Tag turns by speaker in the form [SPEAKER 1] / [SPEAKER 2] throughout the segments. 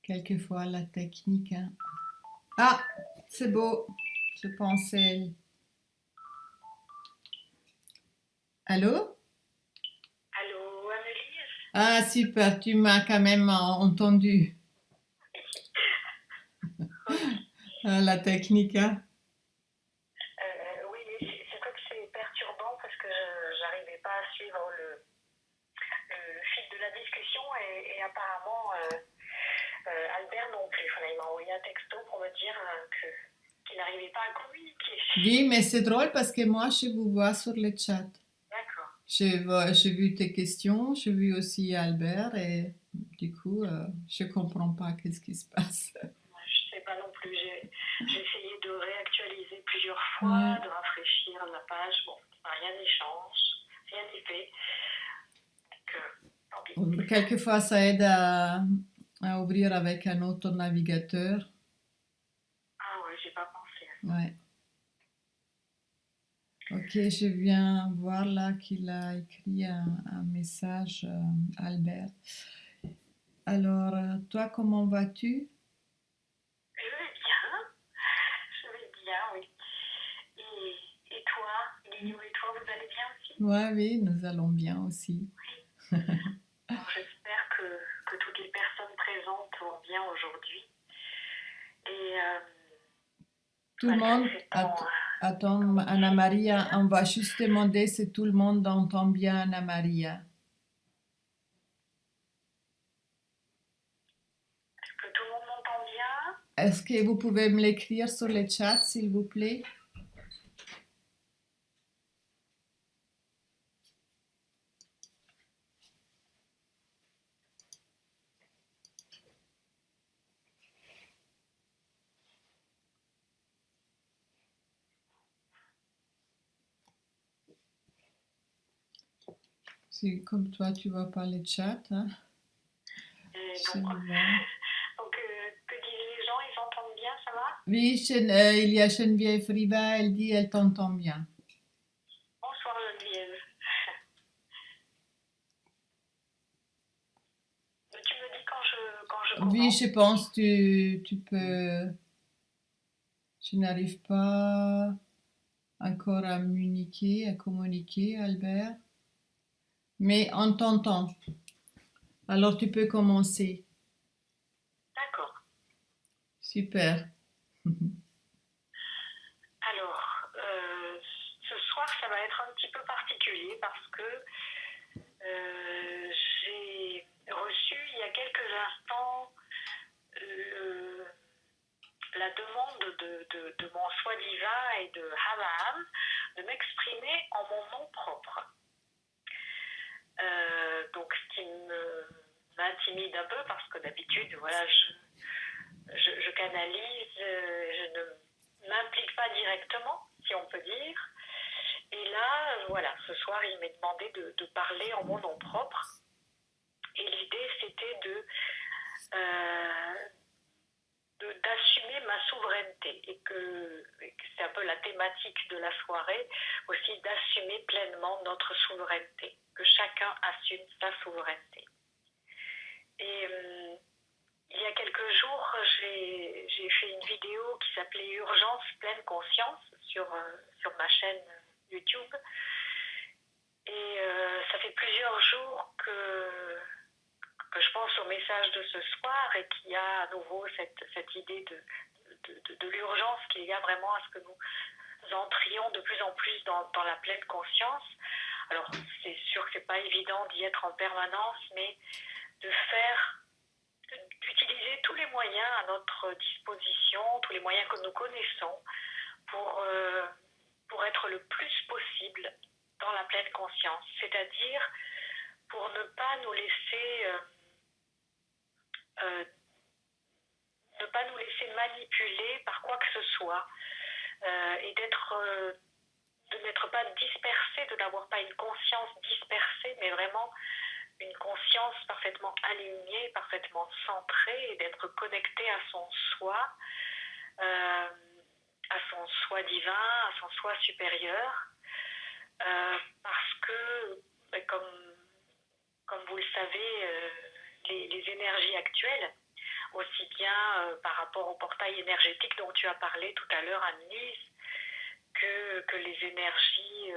[SPEAKER 1] Quelquefois, la technique, hein. Ah, c'est beau. Je pensais. Allô?
[SPEAKER 2] Allô, Annelise?
[SPEAKER 1] Ah, super, tu m'as quand même entendu.
[SPEAKER 2] Ok.
[SPEAKER 1] La technique, hein.
[SPEAKER 2] Oui, c'est vrai que c'est perturbant parce que j'arrivais pas à suivre le fil de la discussion et apparemment Albert non plus. Enfin, il m'a envoyé un texto pour me dire qu'il n'arrivait pas à communiquer.
[SPEAKER 1] Oui, mais c'est drôle parce que moi, je vous vois sur le chat.
[SPEAKER 2] D'accord.
[SPEAKER 1] J'ai vu tes questions, j'ai vu aussi Albert et du coup, je comprends pas qu'est-ce qui se passe.
[SPEAKER 2] Je sais pas non plus. J'ai essayé de réactualiser plusieurs fois,
[SPEAKER 1] Ouais.
[SPEAKER 2] de rafraîchir la page. Bon, rien n'y change, rien n'y fait. Donc, tant pis.
[SPEAKER 1] Quelquefois, ça aide à ouvrir avec un autre navigateur.
[SPEAKER 2] Ah ouais, j'ai pas pensé.
[SPEAKER 1] Ouais. Ok, je viens voir là qu'il a écrit un message, Albert. Alors, toi, comment vas-tu?
[SPEAKER 2] Je vais bien, je vais bien, oui. Et toi, Liliou et toi, vous allez bien aussi?
[SPEAKER 1] Ouais, oui, nous allons bien aussi.
[SPEAKER 2] Alors, j'espère que toutes les personnes présentes vont bien aujourd'hui. Et
[SPEAKER 1] Tout le
[SPEAKER 2] malgré
[SPEAKER 1] monde,
[SPEAKER 2] ces temps,
[SPEAKER 1] attends, Anna-Maria,
[SPEAKER 2] difficiles,
[SPEAKER 1] on va juste demander si tout le monde entend bien Anna-Maria.
[SPEAKER 2] que tout le monde m'entend bien.
[SPEAKER 1] Est-ce que vous pouvez me l'écrire sur le chat, s'il vous plaît? Si, comme toi, tu vois pas le chat, hein,
[SPEAKER 2] Et
[SPEAKER 1] je
[SPEAKER 2] bon,
[SPEAKER 1] vais voir.
[SPEAKER 2] donc, que disent les gens? Ils entendent bien, ça va?
[SPEAKER 1] Oui, il y a Geneviève Riva, elle dit, elle t'entend bien.
[SPEAKER 2] Bonsoir Geneviève. Tu me dis quand je
[SPEAKER 1] Oui, je
[SPEAKER 2] commence.
[SPEAKER 1] pense que tu peux. Je n'arrive pas encore à communiquer, Albert, mais on t'entend. Alors tu peux commencer.
[SPEAKER 2] D'accord.
[SPEAKER 1] Super.
[SPEAKER 2] Alors, ce soir, ça va être un petit peu particulier parce que j'ai reçu il y a quelques instants le- la demande de mon soi divin et de Abraham de m'exprimer en mon nom propre. Donc, ce qui m'intimide un peu parce que d'habitude, voilà, je canalise, je ne m'implique pas directement, si on peut dire. Et là, voilà, ce soir, il m'est demandé de parler en mon nom propre. Et l'idée, c'était euh, d'assumer ma souveraineté et que c'est un peu la thématique de la soirée, aussi d'assumer pleinement notre souveraineté, que chacun assume sa souveraineté. Et il y a quelques jours, j'ai fait une vidéo qui s'appelait Urgence pleine conscience sur ma chaîne YouTube. Et ça fait plusieurs jours que je pense au message de ce soir et qu'il y a à nouveau cette idée de l'urgence qu'il y a vraiment à ce que nous entrions de plus en plus dans la pleine conscience. Alors, c'est sûr que c'est pas évident d'y être en permanence, mais d'utiliser tous les moyens à notre disposition, tous les moyens que nous connaissons pour être le plus possible dans la pleine conscience, c'est-à-dire pour ne pas nous laisser euh, ne pas nous laisser manipuler par quoi que ce soit et de n'être pas dispersé, de n'avoir pas une conscience dispersée, mais vraiment une conscience parfaitement alignée, parfaitement centrée et d'être connecté à son soi, euh, à son soi divin, à son soi supérieur, parce que, comme vous le savez, les énergies actuelles aussi bien par rapport au portail énergétique dont tu as parlé tout à l'heure, Annelise, que les énergies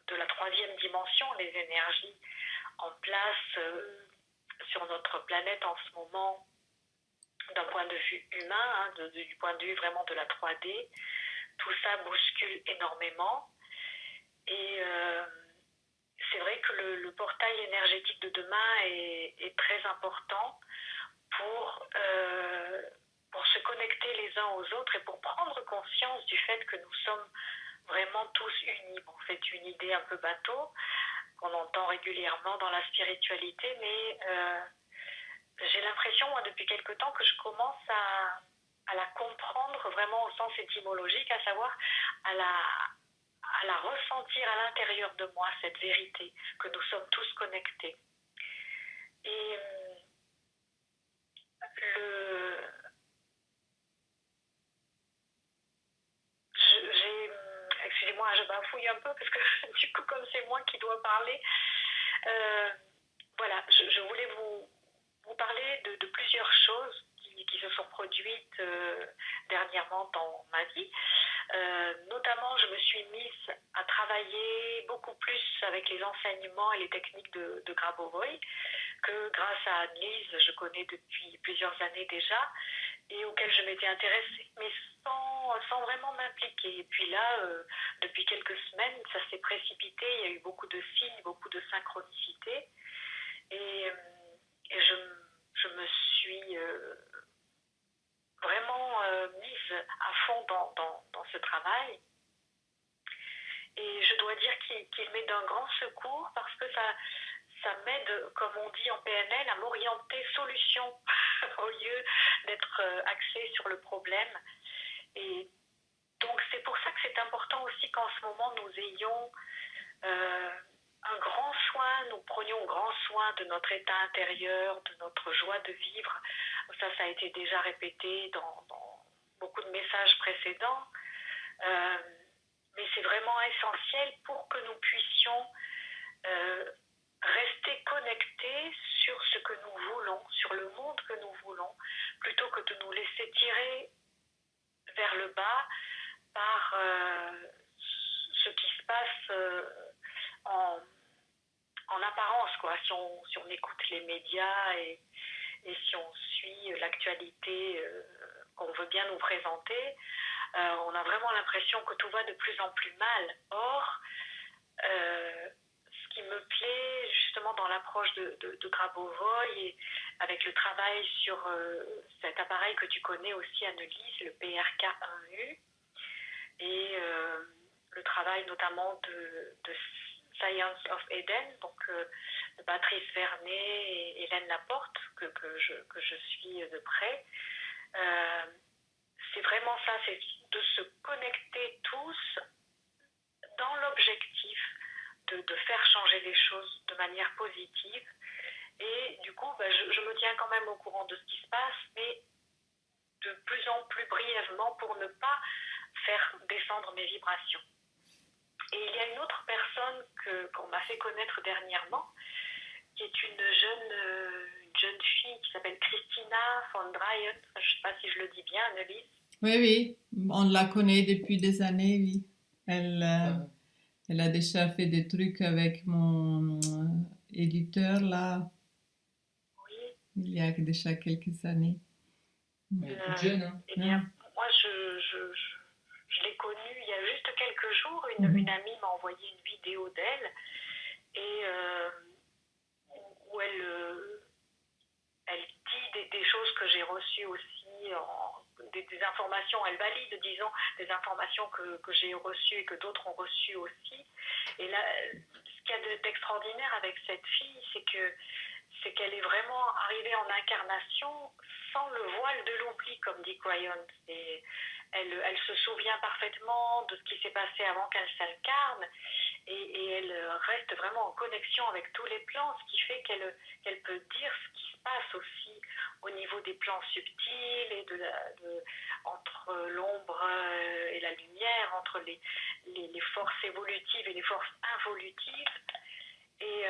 [SPEAKER 2] de la troisième dimension, les énergies en place sur notre planète en ce moment, d'un point de vue humain, hein, du point de vue vraiment de la 3D. Tout ça bouscule énormément. Et c'est vrai que le portail énergétique de demain est très important pour se connecter les uns aux autres et pour prendre conscience du fait que nous sommes vraiment tous unis. Bon, c'est une idée un peu bateau qu'on entend régulièrement dans la spiritualité, mais j'ai l'impression, moi, depuis quelque temps, que je commence à la comprendre vraiment au sens étymologique, à savoir à la ressentir à l'intérieur de moi, cette vérité, que nous sommes tous connectés. Et excusez-moi, je bafouille un peu parce que du coup, comme c'est moi qui dois parler, voilà, je voulais vous parler de plusieurs choses qui se sont produites dernièrement dans ma vie. Notamment, je me suis mise à travailler beaucoup plus avec les enseignements et les techniques de Grabovoi, que grâce à Annelise, je connais depuis plusieurs années déjà, et auxquelles je m'étais intéressée, mais sans vraiment m'impliquer. Et puis là, depuis quelques semaines, ça s'est précipité, il y a eu beaucoup de signes, beaucoup de synchronicité, et je me suis vraiment mise à fond dans ce travail. Et je dois dire qu'il m'est d'un grand secours parce que ça m'aide, comme on dit en PNL, à m'orienter solution au lieu d'être axée sur le problème. Et donc c'est pour ça que c'est important aussi qu'en ce moment nous ayons un grand soin, nous prenions grand soin de notre état intérieur, de notre joie de vivre. Ça a été déjà répété dans beaucoup de messages précédents. Mais c'est vraiment essentiel pour que nous puissions rester connectés sur ce que nous voulons, sur le monde que nous voulons, plutôt que de nous laisser tirer vers le bas par ce qui se passe en apparence, quoi. Si on écoute les médias et si on suit l'actualité qu'on veut bien nous présenter, on a vraiment l'impression que tout va de plus en plus mal. Or, ce qui me plaît justement dans l'approche de Grabovoi et avec le travail sur cet appareil que tu connais aussi, Annelise, le PRK1U, et le travail notamment de Science of Eden, donc de Patrice Vernet et Hélène Laporte, que je suis de près. C'est vraiment ça, c'est de se connecter tous dans l'objectif de faire changer les choses de manière positive. Et du coup, je me tiens quand même au courant de ce qui se passe, mais de plus en plus brièvement pour ne pas faire descendre mes vibrations. Et il y a une autre personne qu'on m'a fait connaître dernièrement, qui est une jeune fille qui s'appelle Christina von Dreyen. Je ne sais pas si je le dis bien, Annelise.
[SPEAKER 1] Oui, on la connaît depuis des années, oui. Elle a déjà fait des trucs avec mon éditeur, là,
[SPEAKER 2] Oui.
[SPEAKER 1] il y a déjà quelques années.
[SPEAKER 3] Elle est toute jeune, hein.
[SPEAKER 2] Eh bien, moi, je l'ai connue il y a juste quelques jours. Une amie m'a envoyé une vidéo d'elle et où elle dit des choses que j'ai reçues aussi, des informations, elle valide, disons, des informations que j'ai reçues et que d'autres ont reçues aussi. Et là, ce qu'il y a d'extraordinaire avec cette fille, c'est qu'elle est vraiment arrivée en incarnation sans le voile de l'oubli, comme dit Cryon. Et elle se souvient parfaitement de ce qui s'est passé avant qu'elle s'incarne et elle reste vraiment en connexion avec tous les plans, ce qui fait qu'elle peut dire ce qui se passe aussi au niveau des plans subtils et entre l'ombre et la lumière, entre les forces évolutives et les forces involutives. Et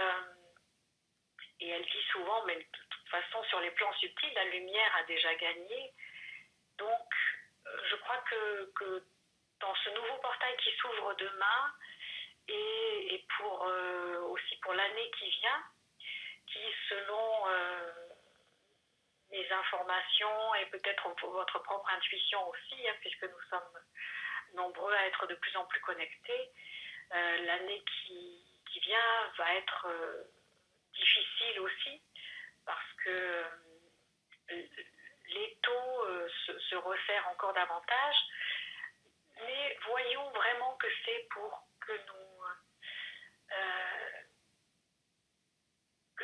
[SPEAKER 2] elle dit souvent, mais toute façon, sur les plans subtils, la lumière a déjà gagné. Donc, je crois que dans ce nouveau portail qui s'ouvre demain, et aussi pour l'année qui vient, qui, selon mes informations et peut-être votre propre intuition aussi, puisque nous sommes nombreux à être de plus en plus connectés, l'année qui vient va être difficile aussi, parce que les taux se resserrent encore davantage, mais voyons vraiment que c'est pour que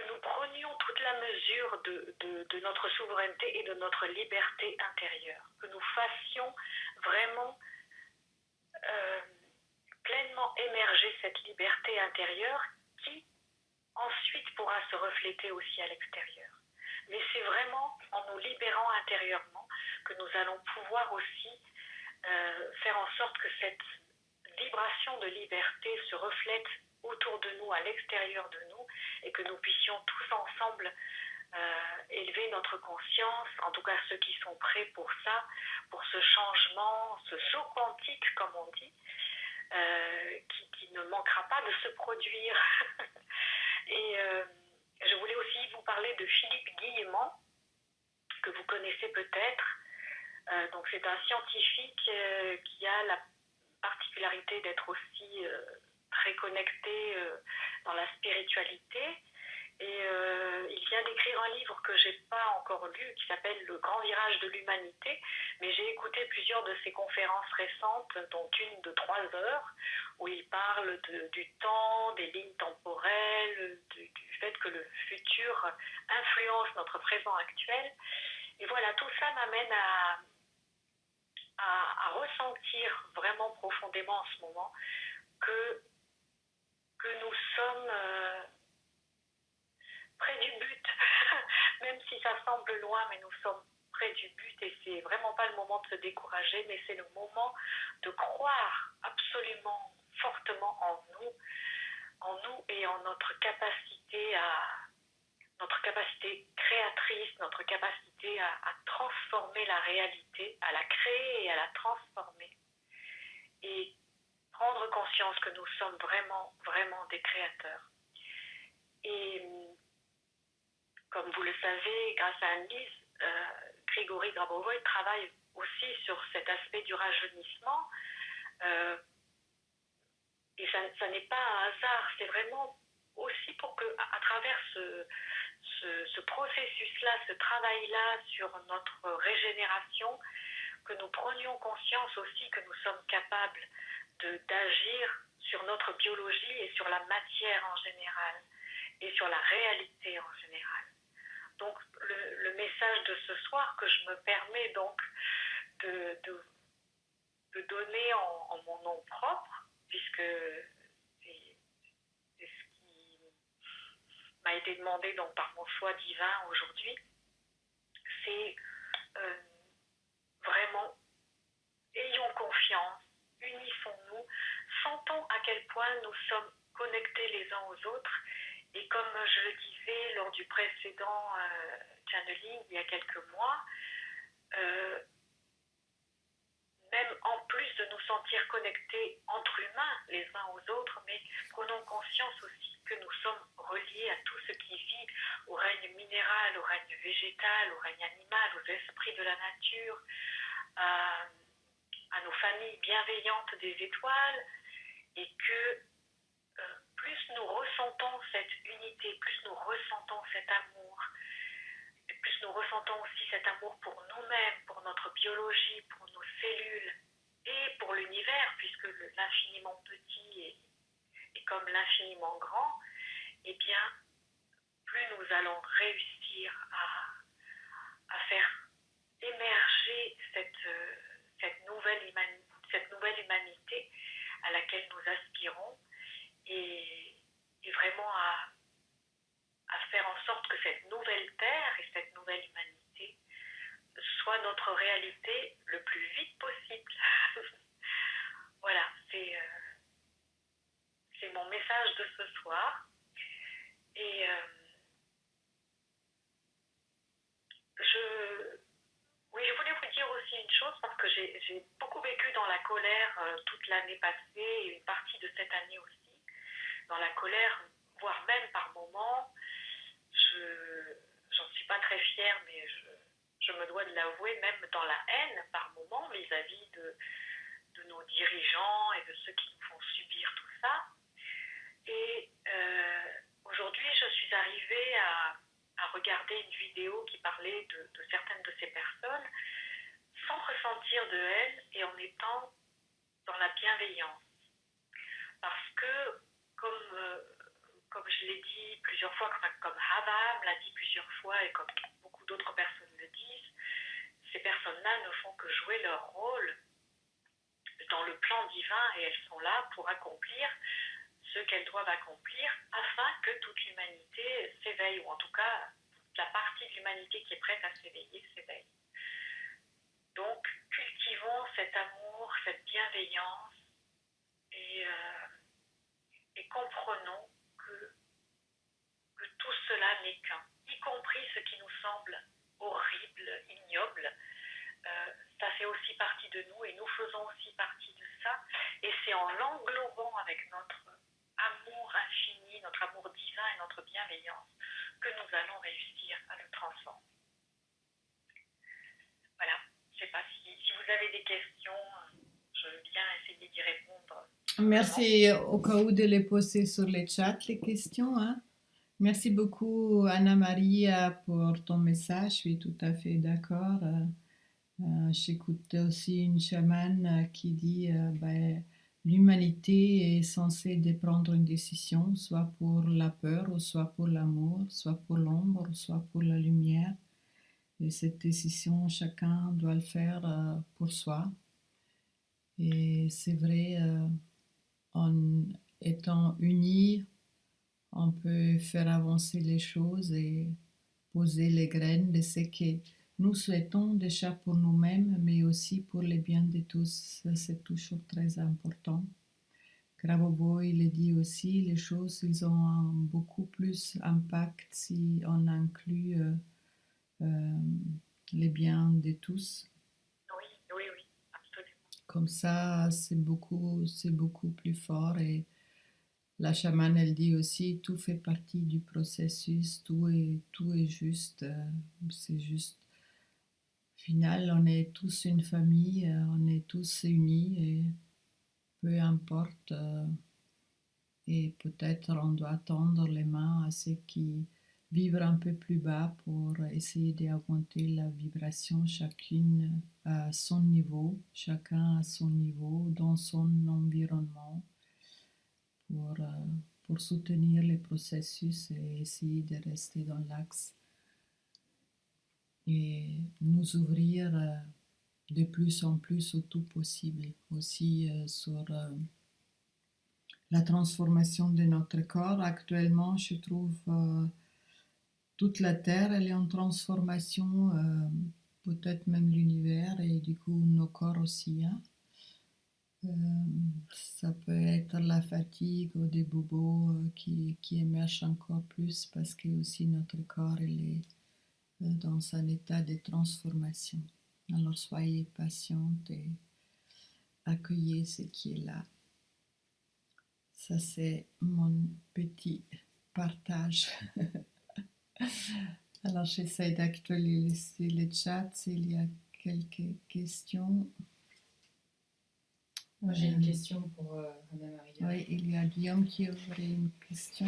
[SPEAKER 2] nous prenions toute la mesure de notre souveraineté et de notre liberté intérieure, que nous fassions vraiment pleinement émerger cette liberté intérieure qui ensuite pourra se refléter aussi à l'extérieur. Mais c'est vraiment en nous libérant intérieurement que nous allons pouvoir aussi faire en sorte que cette vibration de liberté se reflète autour de nous, à l'extérieur de nous, et que nous puissions tous ensemble élever notre conscience, en tout cas ceux qui sont prêts pour ça, pour ce changement, ce saut quantique, comme on dit, qui ne manquera pas de se produire. Et je voulais aussi vous parler de Philippe Guillemont, que vous connaissez peut-être. Donc c'est un scientifique qui a la particularité d'être aussi très connecté dans la spiritualité. Et il vient d'écrire un livre que je n'ai pas encore lu, qui s'appelle Le Grand Virage de l'Humanité, mais j'ai écouté plusieurs de ses conférences récentes, dont une de 3 heures, où il parle du temps, des lignes temporelles, du fait que le futur influence notre présent actuel. Et voilà, tout ça m'amène à ressentir vraiment profondément en ce moment que nous sommes près du but, même si ça semble loin, mais nous sommes près du but, et c'est vraiment pas le moment de se décourager, mais c'est le moment de croire absolument fortement en nous et en notre capacité créatrice, notre capacité à transformer la réalité, à la créer et à la transformer. Et prendre conscience que nous sommes vraiment, vraiment des créateurs. Et comme vous le savez, grâce à Anne-Lise, Grigory Grabovoy travaille aussi sur cet aspect du rajeunissement. Et ça n'est pas un hasard, c'est vraiment aussi pour que, à travers ce processus-là, ce travail-là sur notre régénération, que nous prenions conscience aussi que nous sommes capables d'agir sur notre biologie et sur la matière en général, et sur la réalité en général. Donc le message de ce soir que je me permets donc de donner en mon nom propre, puisque c'est ce qui m'a été demandé donc par mon choix divin aujourd'hui, c'est vraiment ayons confiance, unissons-nous, sentons à quel point nous sommes connectés les uns aux autres. Et comme je le disais lors du précédent channeling il y a quelques mois, même en plus de nous sentir connectés entre humains les uns aux autres, mais prenons conscience aussi que nous sommes reliés à tout ce qui vit, au règne minéral, au règne végétal, au règne animal, aux esprits de la nature, à nos familles bienveillantes des étoiles, et que plus nous ressentons cette unité, plus nous ressentons cet amour, et plus nous ressentons aussi cet amour pour nous-mêmes, pour notre biologie, pour nos cellules et pour l'univers, puisque l'infiniment petit est comme l'infiniment grand, eh bien, plus nous allons réussir à faire émerger cette nouvelle humanité à laquelle nous aspirons, et vraiment à faire en sorte que cette nouvelle terre et cette nouvelle humanité soit notre réalité le plus vite possible. Voilà, c'est mon message de ce soir. Et chose parce que j'ai beaucoup vécu dans la colère toute l'année passée et une partie de cette année aussi. Dans la colère, voire même par moments, j'en suis pas très fière, mais je me dois de l'avouer, même dans la haine par moments vis-à-vis de nos dirigeants et de ceux qui nous font subir tout ça. Et aujourd'hui, je suis arrivée à regarder une vidéo qui parlait de certaines de ces personnes sans ressentir de haine et en étant dans la bienveillance. Parce que, comme je l'ai dit plusieurs fois, comme Hava me l'a dit plusieurs fois et comme beaucoup d'autres personnes le disent, ces personnes-là ne font que jouer leur rôle dans le plan divin et elles sont là pour accomplir ce qu'elles doivent accomplir afin que toute l'humanité s'éveille, ou en tout cas la partie de l'humanité qui est prête à s'éveiller s'éveille. Donc cultivons cet amour, cette bienveillance et comprenons que tout cela n'est qu'un, y compris ce qui nous semble horrible, ignoble. Ça fait aussi partie de nous et nous faisons aussi partie de ça. Et c'est en l'englobant avec notre amour infini, notre amour divin et notre bienveillance que nous allons réussir à le transformer. Voilà, je ne sais pas si vous avez des questions, je veux bien essayer d'y répondre.
[SPEAKER 1] Merci au cas où de les poser sur le chat, les questions. Hein. Merci beaucoup Anna-Maria pour ton message, je suis tout à fait d'accord. J'écoutais aussi une chamane qui dit l'humanité est censée de prendre une décision, soit pour la peur, ou soit pour l'amour, soit pour l'ombre, ou soit pour la lumière. Et cette décision, chacun doit le faire pour soi. Et c'est vrai, en étant unis, on peut faire avancer les choses et poser les graines de ce que nous souhaitons déjà pour nous-mêmes, mais aussi pour le bien de tous. Ça, c'est toujours très important. Grabovoi, il dit aussi, les choses, ils ont un beaucoup plus impact si on inclut les biens de tous.
[SPEAKER 2] Oui, absolument.
[SPEAKER 1] Comme ça, c'est beaucoup plus fort. Et la chamane, elle dit aussi, tout fait partie du processus, tout est juste, c'est juste. Au final, on est tous une famille, on est tous unis et peu importe. Et peut-être on doit tendre les mains à ceux qui vivent un peu plus bas pour essayer d'augmenter la vibration, chacune à son niveau, chacun à son niveau, dans son environnement, pour soutenir les processus et essayer de rester dans l'axe et nous ouvrir de plus en plus au tout possible, aussi sur la transformation de notre corps. Actuellement, je trouve toute la Terre, elle est en transformation, peut-être même l'univers et du coup nos corps aussi. Hein. Ça peut être la fatigue ou des bobos qui émergent encore plus parce que aussi notre corps il est dans un état de transformation. Alors soyez patiente et accueillez ce qui est là. Ça c'est mon petit partage. Alors j'essaie d'actualiser le chat s'il y a quelques questions.
[SPEAKER 3] Moi j'ai une question pour Anna-Maria.
[SPEAKER 1] Oui, il y a Guillaume qui aurait une question.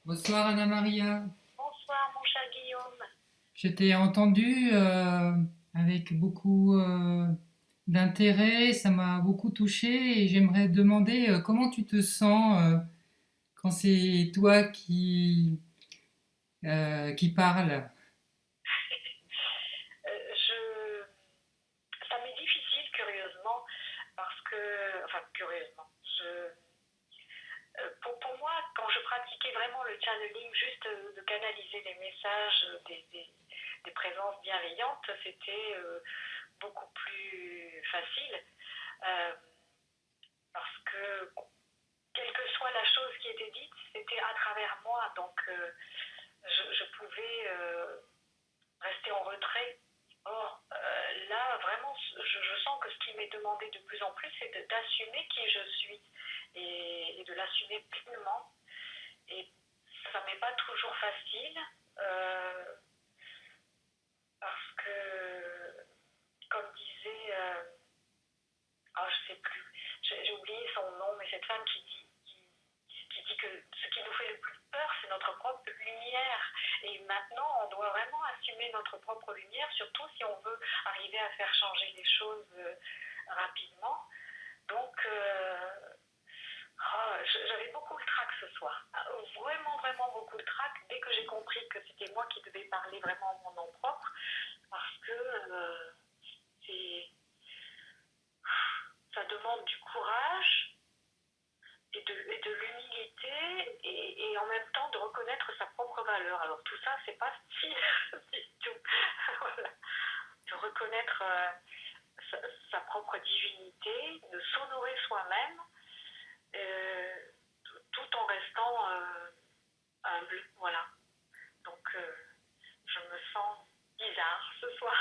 [SPEAKER 3] Bonsoir Anna-Maria.
[SPEAKER 2] Bonsoir mon cher Guillaume.
[SPEAKER 3] Je t'ai entendu avec beaucoup d'intérêt, ça m'a beaucoup touché et j'aimerais te demander comment tu te sens quand c'est toi qui parles.
[SPEAKER 2] Ça m'est difficile curieusement parce que, enfin curieusement, pour moi, quand je pratiquais vraiment le channeling, juste de canaliser les messages des présences bienveillantes, c'était beaucoup plus facile parce que quelle que soit la chose qui était dite, c'était à travers moi, donc je pouvais rester en retrait. Or, là, vraiment, je sens que ce qui m'est demandé de plus en plus, c'est d'assumer qui je suis et de l'assumer pleinement. Et ça m'est pas toujours facile parce que, comme disait, je sais plus, j'ai oublié son nom, mais cette femme qui dit que ce qui nous fait le plus peur, c'est notre propre lumière. Et maintenant, on doit vraiment assumer notre propre lumière, surtout si on veut arriver à faire changer les choses rapidement. Donc, j'avais beaucoup le trac ce soir. Vraiment, vraiment beaucoup le trac dès que j'ai compris que c'était moi qui devais parler vraiment en mon nom propre, parce que ça demande du courage et de l'humilité et en même temps de reconnaître sa propre valeur. Alors tout ça, c'est pas si tout. Voilà. De reconnaître sa propre divinité, de s'honorer soi-même, tout en restant humble. Voilà. Donc je me sens bizarre ce soir.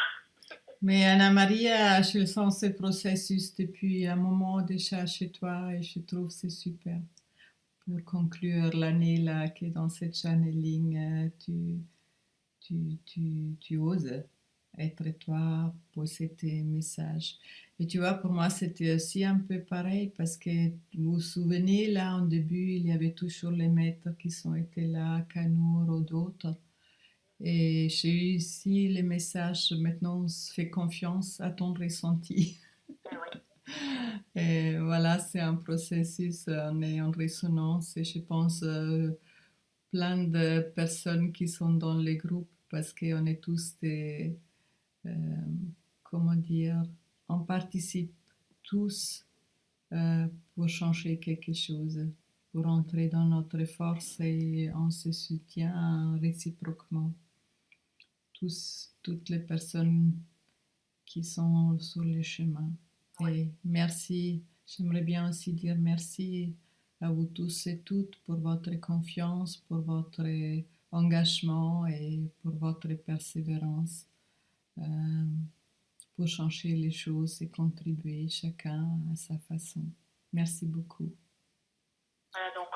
[SPEAKER 1] Mais Anna Maria, je sens ce processus depuis un moment déjà chez toi et je trouve que c'est super. Pour conclure l'année là, que dans cette channeling, tu oses être toi, poser tes messages. Et tu vois, pour moi, c'était aussi un peu pareil parce que vous vous souvenez, là, en début, il y avait toujours les maîtres qui sont été là, Canour ou d'autres. Et j'ai eu ici les messages, maintenant, on se fait confiance à ton ressenti. Et voilà, c'est un processus, on est en résonance et je pense plein de personnes qui sont dans les groupes parce qu'on est tous des, euh, comment dire, on participe tous pour changer quelque chose, pour entrer dans notre force et on se soutient réciproquement. Toutes les personnes qui sont sur le chemin. Et merci, j'aimerais bien aussi dire merci à vous tous et toutes pour votre confiance, pour votre engagement et pour votre persévérance, pour changer les choses et contribuer chacun à sa façon. Merci beaucoup.
[SPEAKER 2] Voilà, donc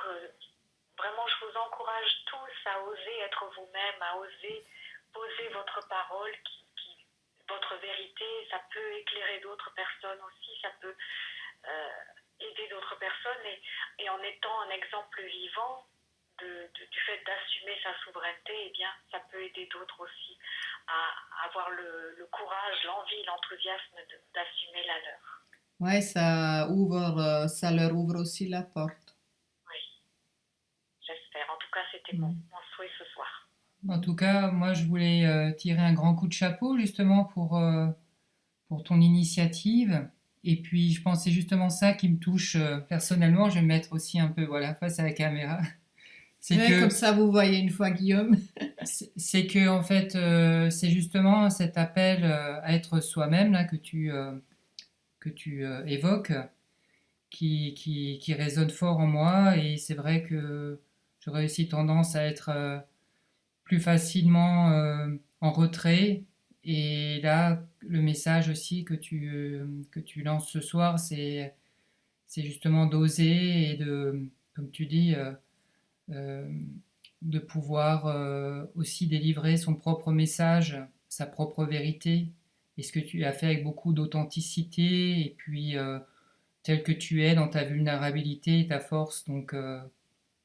[SPEAKER 2] vraiment, je vous encourage tous à oser être vous-même, à oser poser votre parole, votre vérité. Ça peut éclairer d'autres personnes aussi, ça peut aider d'autres personnes et en étant un exemple vivant du fait d'assumer sa souveraineté, eh bien, ça peut aider d'autres aussi à avoir le courage, l'envie, l'enthousiasme d'assumer la leur.
[SPEAKER 1] Ouais, ça leur ouvre aussi la porte.
[SPEAKER 2] Oui, j'espère. En tout cas, c'était mon souhait ce soir.
[SPEAKER 3] En tout cas, moi, je voulais tirer un grand coup de chapeau justement pour ton initiative. Et puis, je pense que c'est justement ça qui me touche personnellement. Je vais me mettre aussi un peu voilà, face à la caméra.
[SPEAKER 1] C'est ouais, que, comme ça, vous voyez une fois Guillaume.
[SPEAKER 3] C'est que, en fait, c'est justement cet appel à être soi-même là, que tu évoques qui résonne fort en moi. Et c'est vrai que j'aurais aussi tendance à être plus facilement en retrait. Et là, le message aussi que tu lances ce soir, c'est justement d'oser et de, comme tu dis, euh, de pouvoir aussi délivrer son propre message, sa propre vérité. Et ce que tu as fait avec beaucoup d'authenticité et puis tel que tu es dans ta vulnérabilité et ta force. Donc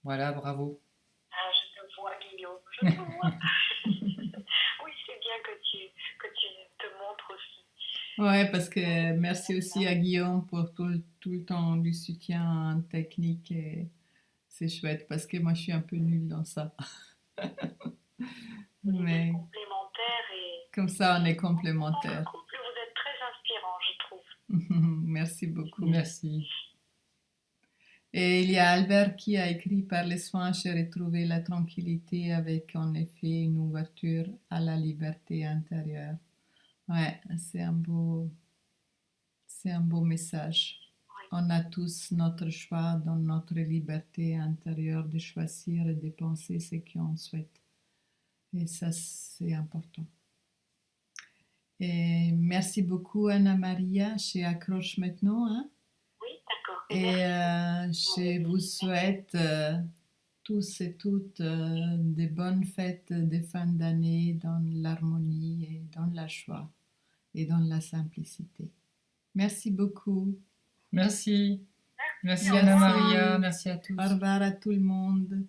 [SPEAKER 3] voilà, bravo.
[SPEAKER 2] Ah, je te vois, Guillaume, je te vois. Oui, c'est bien que tu te montres aussi.
[SPEAKER 1] Ouais, parce que merci aussi à Guillaume pour tout le temps du soutien technique. Et c'est chouette parce que moi, je suis un peu nulle dans ça.
[SPEAKER 2] Mais complémentaires et
[SPEAKER 1] comme ça, on est complémentaires.
[SPEAKER 2] Vous êtes très inspirant, je trouve.
[SPEAKER 1] Merci beaucoup.
[SPEAKER 3] Merci.
[SPEAKER 1] Et il y a Albert qui a écrit par les soins, j'ai retrouvé la tranquillité avec en effet une ouverture à la liberté intérieure. Ouais, c'est un beau message. Oui. On a tous notre choix dans notre liberté intérieure de choisir et de penser ce qu'on souhaite. Et ça, c'est important. Et merci beaucoup Anna Maria, je accroche maintenant. Hein?
[SPEAKER 2] Oui, d'accord.
[SPEAKER 1] Et
[SPEAKER 2] Merci.
[SPEAKER 1] je vous souhaite tous et toutes des bonnes fêtes de fin d'année dans l'harmonie et dans la joie et dans la simplicité. Merci beaucoup.
[SPEAKER 3] Merci. Merci
[SPEAKER 2] Au
[SPEAKER 3] Anna
[SPEAKER 2] revoir.
[SPEAKER 3] Maria, merci à tous.
[SPEAKER 1] Au revoir à tout le monde.